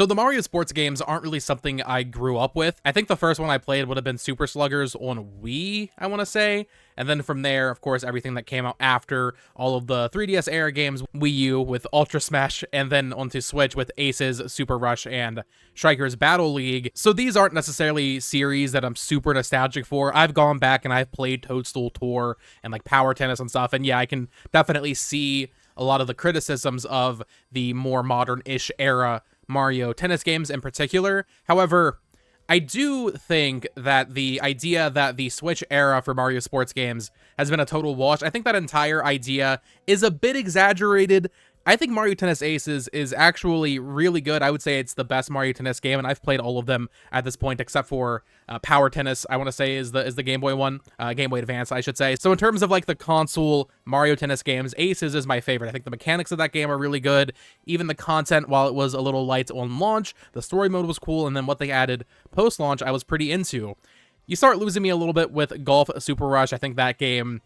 So the Mario sports games aren't really something I grew up with. I think the first one I played would have been Super Sluggers on Wii, I want to say. And then from there, of course, everything that came out after, all of the 3DS era games, Wii U with Ultra Smash, and then onto Switch with Aces, Super Rush, and Strikers Battle League. So these aren't necessarily series that I'm super nostalgic for. I've gone back and I've played Toadstool Tour and like Power Tennis and stuff. And yeah, I can definitely see a lot of the criticisms of the more modern-ish era Mario Tennis games in particular. However, I do think that the idea that the Switch era for Mario sports games has been a total wash, I think that entire idea is a bit exaggerated. I think Mario Tennis Aces is actually really good. I would say it's the best Mario Tennis game, and I've played all of them at this point, except for Power Tennis, I want to say is the Game Boy one, Game Boy Advance, I should say. So in terms of like the console Mario Tennis games, Aces is my favorite. I think the mechanics of that game are really good. Even the content, while it was a little light on launch, the story mode was cool, and then what they added post-launch, I was pretty into. You start losing me a little bit with Golf Super Rush. I think that game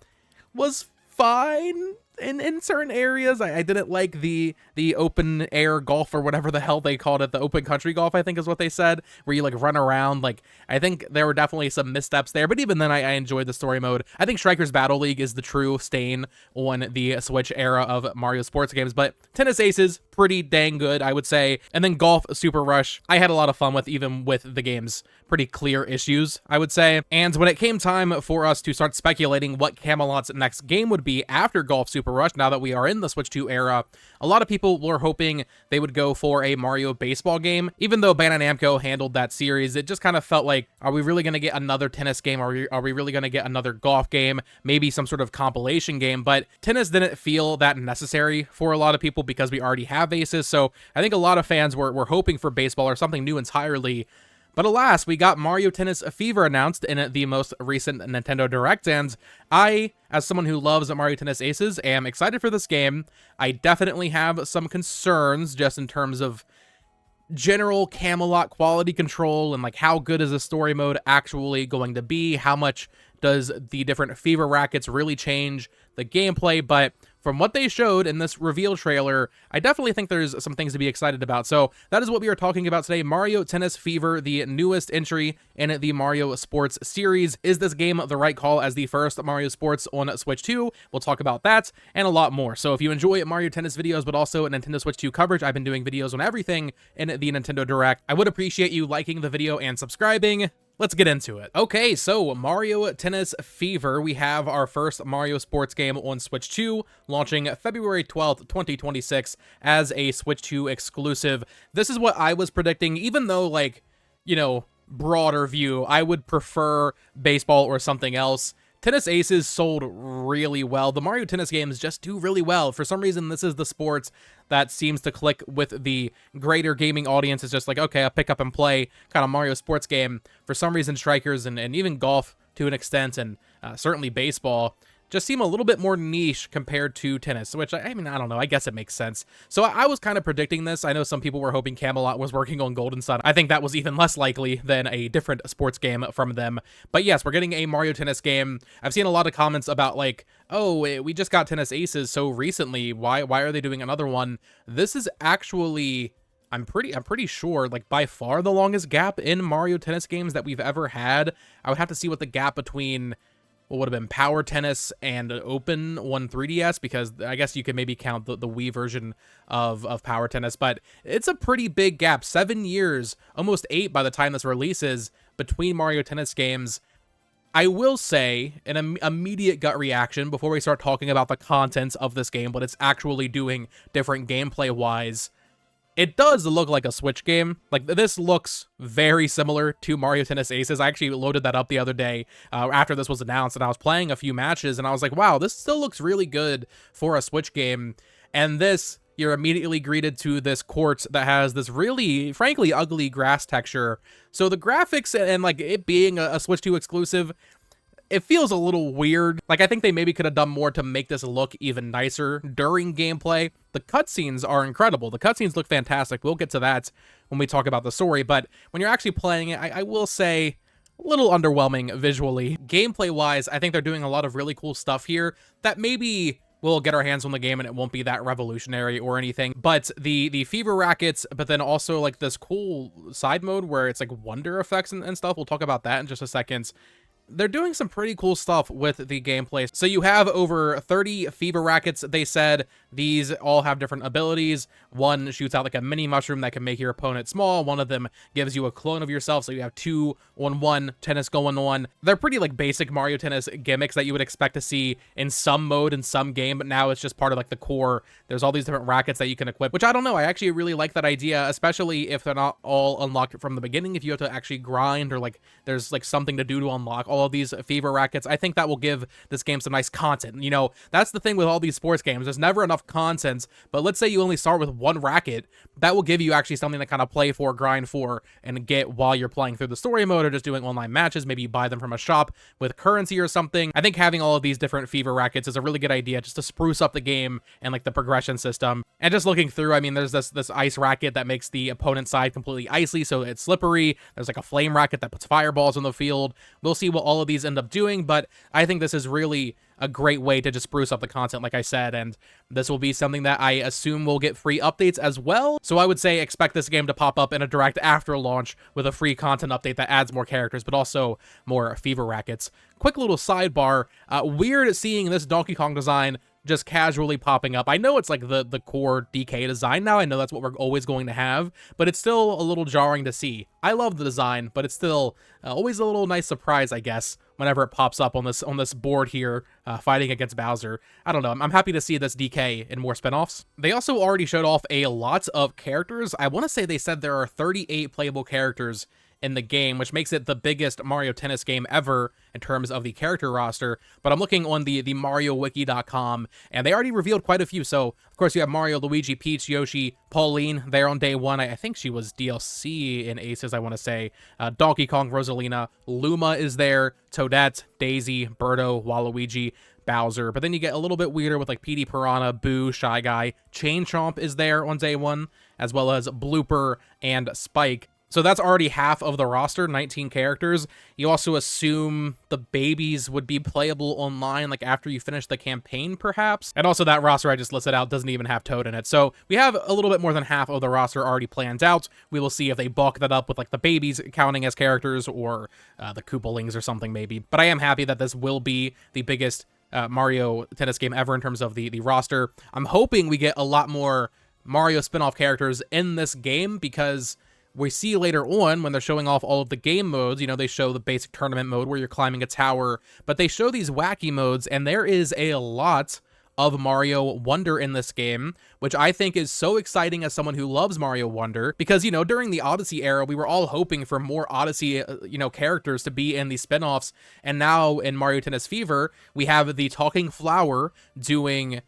was fine in certain areas. I didn't like the open air golf, or whatever the hell they called it, the open country golf, I think is what they said, where you like run around. Like, I think there were definitely some missteps there, but even then I enjoyed the story mode. I think Strikers Battle League is the true stain on the Switch era of Mario sports games, but Tennis Aces, pretty dang good, I would say. And then Golf Super Rush, I had a lot of fun with, even with the game's pretty clear issues, I would say. And when it came time for us to start speculating what Camelot's next game would be after Golf Super Rush, now that we are in the Switch 2 era, a lot of people were hoping they would go for a Mario baseball game. Even though Bandai Namco handled that series, it just kind of felt like, are we really going to get another tennis game? Are we really going to get another golf game? Maybe some sort of compilation game, but tennis didn't feel that necessary for a lot of people because we already have Aces. So I think a lot of fans were hoping for baseball or something new entirely. But alas, we got Mario Tennis Fever announced in the most recent Nintendo Direct, and I, as someone who loves Mario Tennis Aces, am excited for this game. I definitely have some concerns just in terms of general Camelot quality control and like how good is the story mode actually going to be? How much does the different Fever rackets really change the gameplay? But from what they showed in this reveal trailer, I definitely think there's some things to be excited about. So that is what we are talking about today. Mario Tennis Fever, the newest entry in the Mario Sports series. Is this game the right call as the first Mario Sports on Switch 2? We'll talk about that and a lot more. So if you enjoy Mario Tennis videos, but also Nintendo Switch 2 coverage, I've been doing videos on everything in the Nintendo Direct. I would appreciate you liking the video and subscribing. Let's get into it. Okay, so Mario Tennis Fever, we have our first Mario sports game on Switch 2, launching February 12th, 2026 as a Switch 2 exclusive. This is what I was predicting, even though, like, you know, broader view, I would prefer baseball or something else. Tennis Aces sold really well. The Mario Tennis games just do really well. For some reason, this is the sport that seems to click with the greater gaming audience. It's just like, okay, I'll pick up and play kind of Mario sports game. For some reason, Strikers and even golf to an extent, and certainly baseball, just seem a little bit more niche compared to tennis, which, I mean, I don't know, I guess it makes sense. So I was kind of predicting this. I know some people were hoping Camelot was working on Golden Sun. I think that was even less likely than a different sports game from them. But yes, we're getting a Mario Tennis game. I've seen a lot of comments about like, oh, we just got Tennis Aces so recently. Why are they doing another one? This is actually, I'm pretty sure, like, by far the longest gap in Mario Tennis games that we've ever had. I would have to see what the gap between what would have been Power Tennis and Open on 3DS, because I guess you could maybe count the Wii version of Power Tennis, but it's a pretty big gap. 7 years, almost 8 by the time this releases, between Mario Tennis games. I will say, an immediate gut reaction before we start talking about the contents of this game, what it's actually doing different gameplay-wise, it does look like a Switch game. Like, this looks very similar to Mario Tennis Aces. I actually loaded that up the other day after this was announced, and I was playing a few matches, and I was like, wow, this still looks really good for a Switch game. And this, you're immediately greeted to this court that has this really, frankly, ugly grass texture. So the graphics and like, it being a Switch 2 exclusive, it feels a little weird. Like, I think they maybe could have done more to make this look even nicer during gameplay. The cutscenes are incredible. The cutscenes look fantastic. We'll get to that when we talk about the story, but when you're actually playing it, I will say, a little underwhelming visually. Gameplay-wise, I think they're doing a lot of really cool stuff here that maybe we'll get our hands on the game and it won't be that revolutionary or anything. But the fever rackets, but then also like this cool side mode where it's like wonder effects and stuff. We'll talk about that in just a second. They're doing some pretty cool stuff with the gameplay. So you have over 30 fever rackets, they said. These all have different abilities. One shoots out like a mini mushroom that can make your opponent small. One of them gives you a clone of yourself, so you have 2-on-1 tennis going on. They're pretty like basic Mario Tennis gimmicks that you would expect to see in some mode in some game, but now it's just part of like the core. There's all these different rackets that you can equip, which I don't know. I actually really like that idea, especially if they're not all unlocked from the beginning. If you have to actually grind or like there's like something to do to unlock all of these fever rackets, I think that will give this game some nice content. You know, that's the thing with all these sports games. There's never enough content, but let's say you only start with one racket, that will give you actually something to kind of play for, grind for, and get while you're playing through the story mode or just doing online matches. Maybe you buy them from a shop with currency or something. I think having all of these different fever rackets is a really good idea just to spruce up the game and like the progression system. And just looking through, I mean, there's this ice racket that makes the opponent's side completely icy, so it's slippery. There's like a flame racket that puts fireballs on the field. We'll see what all of these end up doing, but I think this is really a great way to just spruce up the content, like I said, and this will be something that I assume will get free updates as well. So I would say expect this game to pop up in a direct after launch with a free content update that adds more characters, but also more fever rackets. Quick little sidebar, weird seeing this Donkey Kong design just casually popping up. I know it's like the core DK design now. I know that's what we're always going to have, but it's still a little jarring to see. I love the design, but it's still always a little nice surprise, I guess, whenever it pops up on this board here, fighting against Bowser. I don't know. I'm happy to see this DK in more spinoffs. They also already showed off a lot of characters. I want to say they said there are 38 playable characters in the game, which makes it the biggest Mario Tennis game ever in terms of the character roster. But I'm looking on the MarioWiki.com, and they already revealed quite a few. So, of course, you have Mario, Luigi, Peach, Yoshi, Pauline there on day one. I think she was DLC in Aces, I want to say. Donkey Kong, Rosalina, Luma is there, Toadette, Daisy, Birdo, Waluigi, Bowser. But then you get a little bit weirder with like Petey Piranha, Boo, Shy Guy. Chain Chomp is there on day one, as well as Blooper and Spike. So that's already half of the roster, 19 characters. You also assume the babies would be playable online, like after you finish the campaign, perhaps. And also that roster I just listed out doesn't even have Toad in it. So we have a little bit more than half of the roster already planned out. We will see if they bulk that up with like the babies counting as characters or the Koopalings or something maybe. But I am happy that this will be the biggest Mario Tennis game ever in terms of the roster. I'm hoping we get a lot more Mario spin-off characters in this game, because we see later on when they're showing off all of the game modes, you know, they show the basic tournament mode where you're climbing a tower, but they show these wacky modes, and there is a lot of Mario Wonder in this game, which I think is so exciting as someone who loves Mario Wonder, because, you know, during the Odyssey era, we were all hoping for more Odyssey, you know, characters to be in these spin-offs, and now in Mario Tennis Fever, we have the Talking Flower doing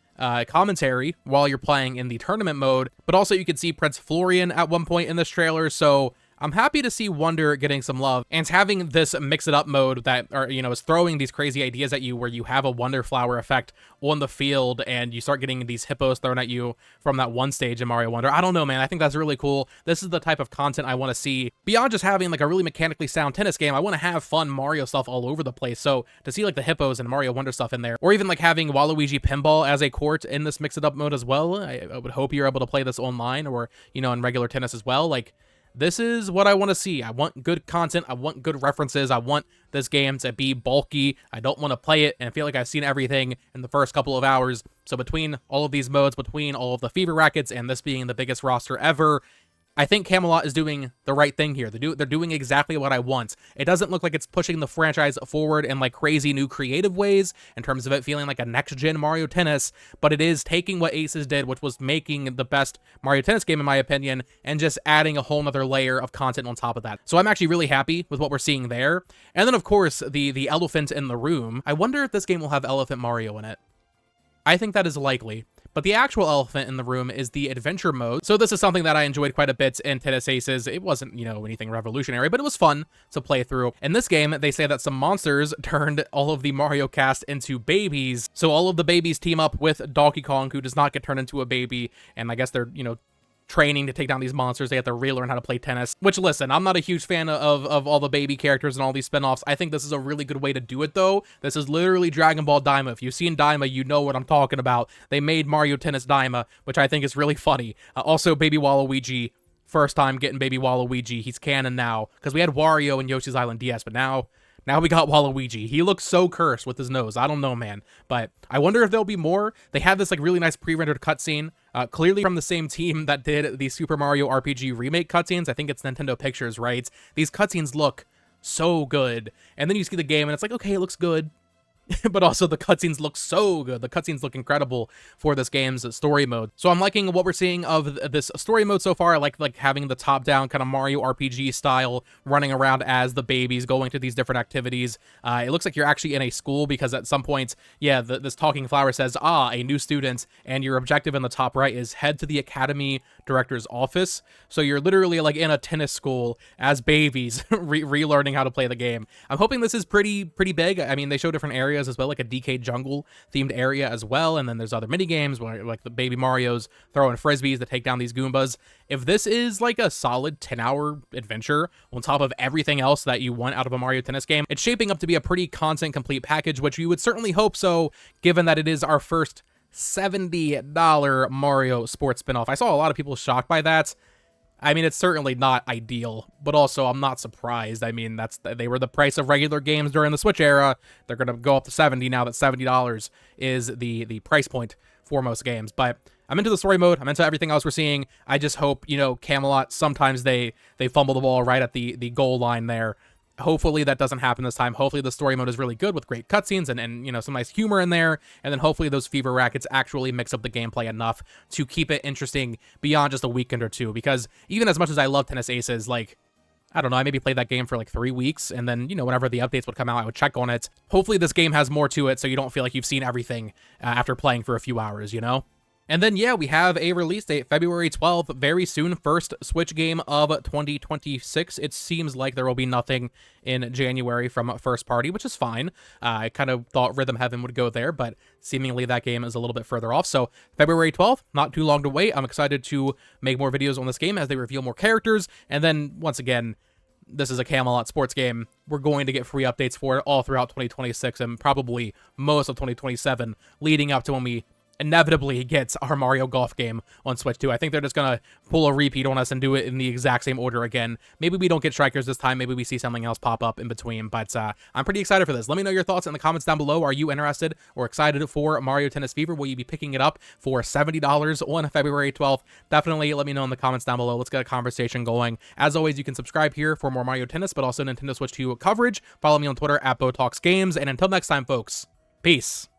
commentary while you're playing in the tournament mode, but also you can see Prince Florian at one point in this trailer, so I'm happy to see Wonder getting some love, and having this mix-it-up mode that, you know, is throwing these crazy ideas at you where you have a Wonder Flower effect on the field, and you start getting these hippos thrown at you from that one stage in Mario Wonder. I don't know, man. I think that's really cool. This is the type of content I want to see. Beyond just having, like, a really mechanically sound tennis game, I want to have fun Mario stuff all over the place, so to see, like, the hippos and Mario Wonder stuff in there, or even, like, having Waluigi Pinball as a court in this mix-it-up mode as well, I would hope you're able to play this online or, you know, in regular tennis as well. Like, this is what I want to see. I want good content. I want good references. I want this game to be bulky. I don't want to play it and feel like I've seen everything in the first couple of hours. So between all of these modes, between all of the fever rackets and this being the biggest roster ever, I think Camelot is doing the right thing here. They're doing exactly what I want. It doesn't look like it's pushing the franchise forward in like crazy new creative ways in terms of it feeling like a next-gen Mario Tennis, but it is taking what Aces did, which was making the best Mario Tennis game in my opinion, and just adding a whole nother layer of content on top of that. So I'm actually really happy with what we're seeing there. And then of course, the elephant in the room. I wonder if this game will have Elephant Mario in it. I think that is likely. But the actual elephant in the room is the adventure mode. So this is something that I enjoyed quite a bit in Tennis Aces. It wasn't, you know, anything revolutionary, but it was fun to play through. In this game, they say that some monsters turned all of the Mario cast into babies. So all of the babies team up with Donkey Kong, who does not get turned into a baby. And I guess they're, you know, training to take down these monsters. They have to relearn how to play tennis, which, listen, I'm not a huge fan of all the baby characters and all these spinoffs. I think this is a really good way to do it, though. This is literally Dragon Ball Daima. If you've seen Daima, you know what I'm talking about. They made Mario Tennis Daima, which I think is really funny. Also, Baby Waluigi, first time getting Baby Waluigi. He's canon now, because we had Wario in Yoshi's Island DS, but now we got Waluigi. He looks so cursed with his nose. I don't know, man. But I wonder if there'll be more. They had this like really nice pre-rendered cutscene, clearly from the same team that did the Super Mario RPG remake cutscenes. I think it's Nintendo Pictures, right? These cutscenes look so good. And then you see the game and it's like, okay, it looks good. But also the cutscenes look so good. The cutscenes look incredible for this game's story mode. So I'm liking what we're seeing of this story mode so far. I like having the top-down kind of Mario RPG style, running around as the babies, going to these different activities. It looks like you're actually in a school, because at some point, yeah, this talking flower says, a new student, and your objective in the top right is head to the academy director's office. So you're literally like in a tennis school as babies, relearning how to play the game. I'm hoping this is pretty big. I mean, they show different areas as well, like a DK jungle themed area as well, and then there's other mini games where like the baby Marios throwing frisbees to take down these Goombas. If this is like a solid 10-hour adventure on top of everything else that you want out of a Mario Tennis game, it's shaping up to be a pretty content complete package, which you would certainly hope so, given that it is our first $70 Mario sports spinoff. I saw a lot of people shocked by that. I mean, it's certainly not ideal, but also I'm not surprised. I mean, they were the price of regular games during the Switch era. They're going to go up to $70 now that $70 is the price point for most games. But I'm into the story mode. I'm into everything else we're seeing. I just hope, Camelot, sometimes they fumble the ball right at the goal line there. Hopefully that doesn't happen this time. Hopefully the story mode is really good with great cutscenes and some nice humor in there. And then hopefully those fever rackets actually mix up the gameplay enough to keep it interesting beyond just a weekend or two. Because even as much as I love Tennis Aces, like, I don't know, I maybe played that game for like 3 weeks, and then, whenever the updates would come out, I would check on it. Hopefully this game has more to it so you don't feel like you've seen everything after playing for a few hours, And then, yeah, we have a release date, February 12th, very soon, first Switch game of 2026. It seems like there will be nothing in January from first party, which is fine. I kind of thought Rhythm Heaven would go there, but seemingly that game is a little bit further off. So February 12th, not too long to wait. I'm excited to make more videos on this game as they reveal more characters. And then, once again, this is a Camelot sports game. We're going to get free updates for it all throughout 2026 and probably most of 2027, leading up to when we inevitably gets our Mario Golf game on Switch 2. I think they're just gonna pull a repeat on us and do it in the exact same order again. Maybe we don't get Strikers this time. Maybe we see something else pop up in between. But I'm pretty excited for this. Let me know your thoughts in the comments down below. Are you interested or excited for Mario Tennis Fever? Will you be picking it up for $70 on February 12th? Definitely let me know in the comments down below. Let's get a conversation going. As always, you can subscribe here for more Mario Tennis, but also Nintendo Switch 2 coverage. Follow me on Twitter at BoTalksGames. And until next time, folks, peace.